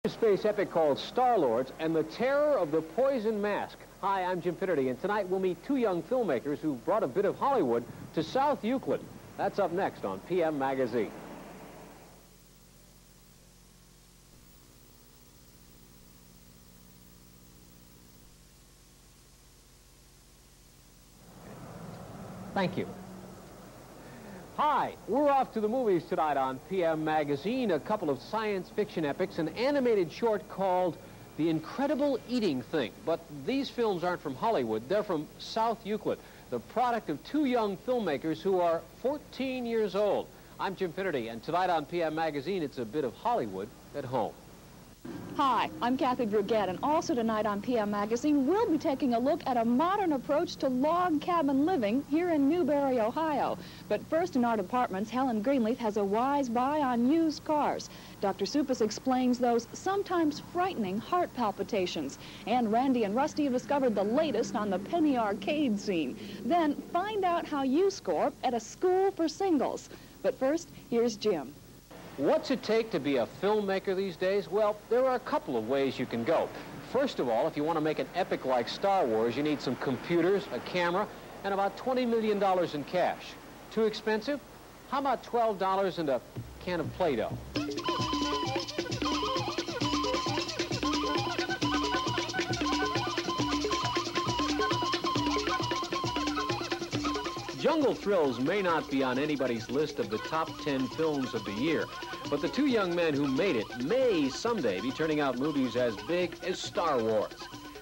Space epic called Star-Lords and the Terror of the Poison Mask. Hi, I'm Jim Finnerty, and tonight we'll meet two young filmmakers who brought a bit of Hollywood to South Euclid. That's up next on PM Magazine. Thank you. Hi, we're off to the movies tonight on PM Magazine. A couple of science fiction epics, an animated short called The Incredible Eating Thing. But these films aren't from Hollywood, they're from South Euclid, the product of two young filmmakers who are 14 years old. I'm Jim Finnerty, and tonight on PM Magazine, it's a bit of Hollywood at home. Hi, I'm Kathy Brugette, and also tonight on PM Magazine, we'll be taking a look at a modern approach to log cabin living here in Newberry, Ohio. But first, in our departments, Helen Greenleaf has a wise buy on used cars. Dr. Supis explains those sometimes frightening heart palpitations. And Randy and Rusty have discovered the latest on the penny arcade scene. Then, find out how you score at a school for singles. But first, here's Jim. What's it take to be a filmmaker these days? Well, there are a couple of ways you can go. First of all, if you want to make an epic like Star Wars, you need some computers, a camera, and about $20 million in cash. Too expensive? How about $12 and a can of Play-Doh? Jungle Thrills may not be on anybody's list of the top 10 films of the year, but the two young men who made it may someday be turning out movies as big as Star Wars.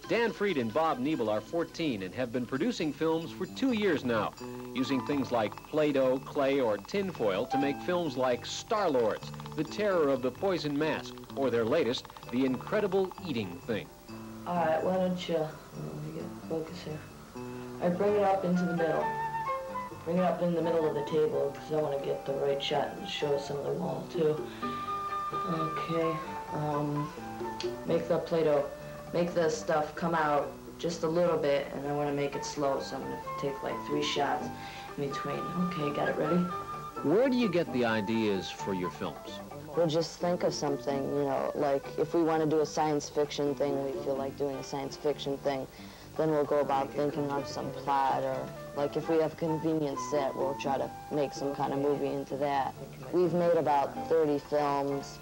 Dan Freed and Bob Nebel are 14 and have been producing films for 2 years now, using things like Play-Doh, clay, or tinfoil to make films like Star-Lords, The Terror of the Poison Mask, or their latest, The Incredible Eating Thing. All right, why don't you, let me get focus here. All right, bring it up into the middle. Bring it up in the middle of the table, because I want to get the right shot and show some of the wall, too. Okay, make the Play-Doh, make the stuff come out just a little bit, and I want to make it slow, so I'm going to take like 3 shots in between. Okay, got it ready? Where do you get the ideas for your films? We'll just think of something, you know, like if we want to do a science fiction thing, we feel like doing a science fiction thing, then we'll go about thinking of some plot, or like if we have a convenient set, we'll try to make some kind of movie into that. We've made about 30 films.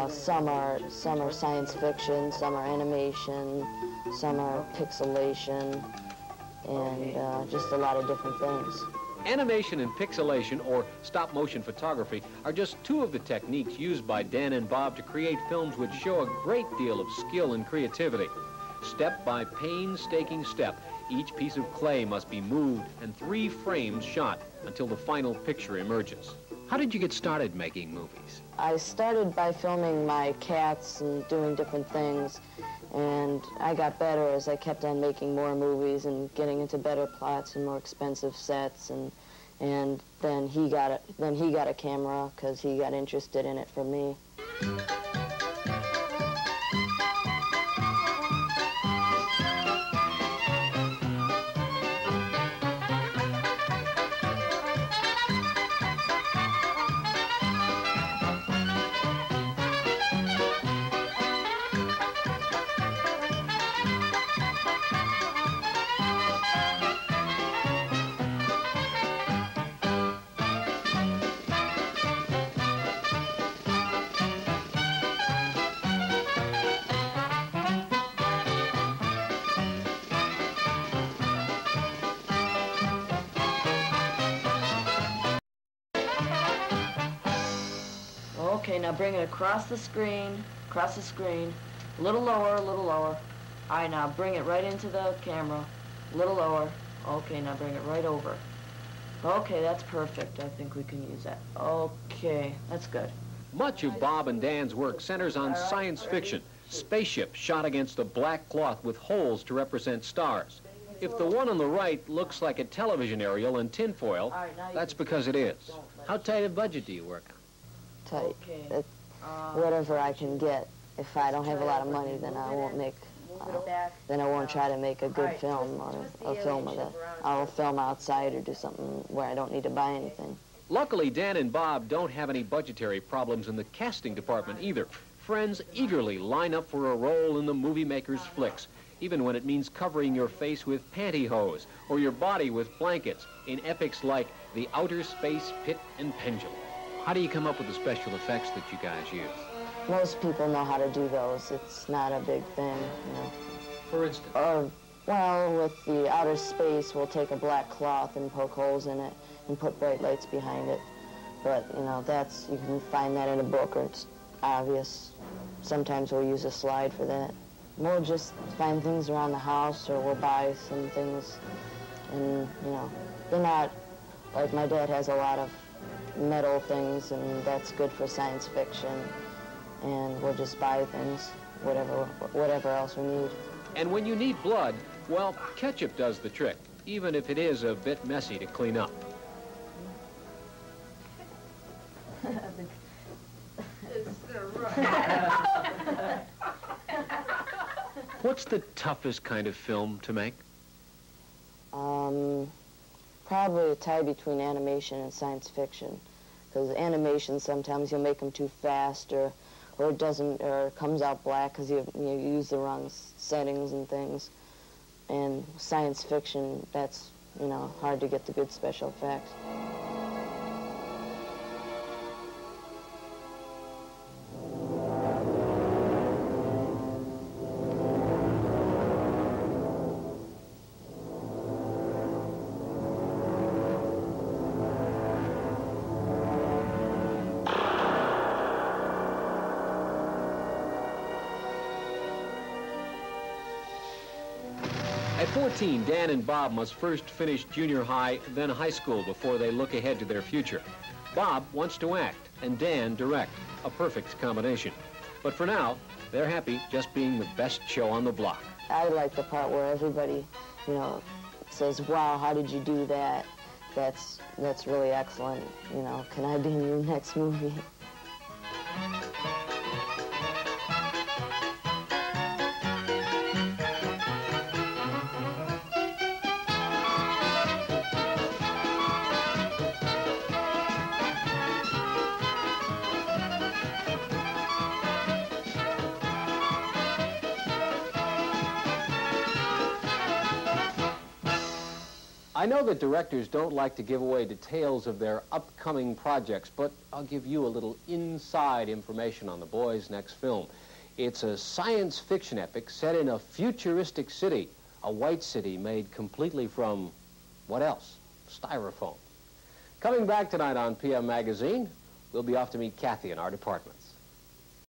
Some are science fiction, some are animation, some are pixelation, and just a lot of different things. Animation and pixelation, or stop-motion photography, are just two of the techniques used by Dan and Bob to create films which show a great deal of skill and creativity. Step by painstaking step, each piece of clay must be moved and 3 frames shot until the final picture emerges. How did you get started making movies? I started by filming my cats and doing different things, and I got better as I kept on making more movies and getting into better plots and more expensive sets, and then he got a camera because he got interested in it from me. Okay, now bring it across the screen, a little lower, a little lower. All right, now bring it right into the camera, a little lower. Okay, now bring it right over. Okay, that's perfect. I think we can use that. Okay, that's good. Much of Bob and Dan's work centers on science fiction, spaceships shot against a black cloth with holes to represent stars. If the one on the right looks like a television aerial in tinfoil, that's because it is. How tight a budget do you work on? Tight. Whatever I can get. If I don't have a lot of money, then I won't make. Then I won't try to make a good film or a film of it. I'll film outside or do something where I don't need to buy anything. Luckily, Dan and Bob don't have any budgetary problems in the casting department either. friends eagerly line up for a role in the movie maker's flicks, even when it means covering your face with pantyhose or your body with blankets in epics like The Outer Space Pit and Pendulum. How do you come up with the special effects that you guys use? Most people know how to do those. It's not a big thing, you know. For instance? Well, with the outer space, we'll take a black cloth and poke holes in it and put bright lights behind it. But, you know, you can find that in a book, or it's obvious. Sometimes we'll use a slide for that. We'll just find things around the house, or we'll buy some things, and, you know, they're not, like my dad has a lot of metal things, and that's good for science fiction, and we'll just buy things, whatever else we need. And when you need blood, well, ketchup does the trick, even if it is a bit messy to clean up. What's the toughest kind of film to make? Probably a tie between animation and science fiction, because animation, sometimes you'll make them too fast, or it doesn't, or it comes out black because you use the wrong settings and things. And science fiction, that's, you know, hard to get the good special effects. At 14, Dan and Bob must first finish junior high, then high school before they look ahead to their future. Bob wants to act, and Dan direct, a perfect combination. But for now, they're happy just being the best show on the block. I like the part where everybody, you know, says, wow, how did you do that? That's really excellent. You know, can I be in your next movie? I know that directors don't like to give away details of their upcoming projects, but I'll give you a little inside information on the boys' next film. It's a science fiction epic set in a futuristic city, a white city made completely from, what else? Styrofoam. Coming back tonight on PM Magazine, we'll be off to meet Kathy in our department.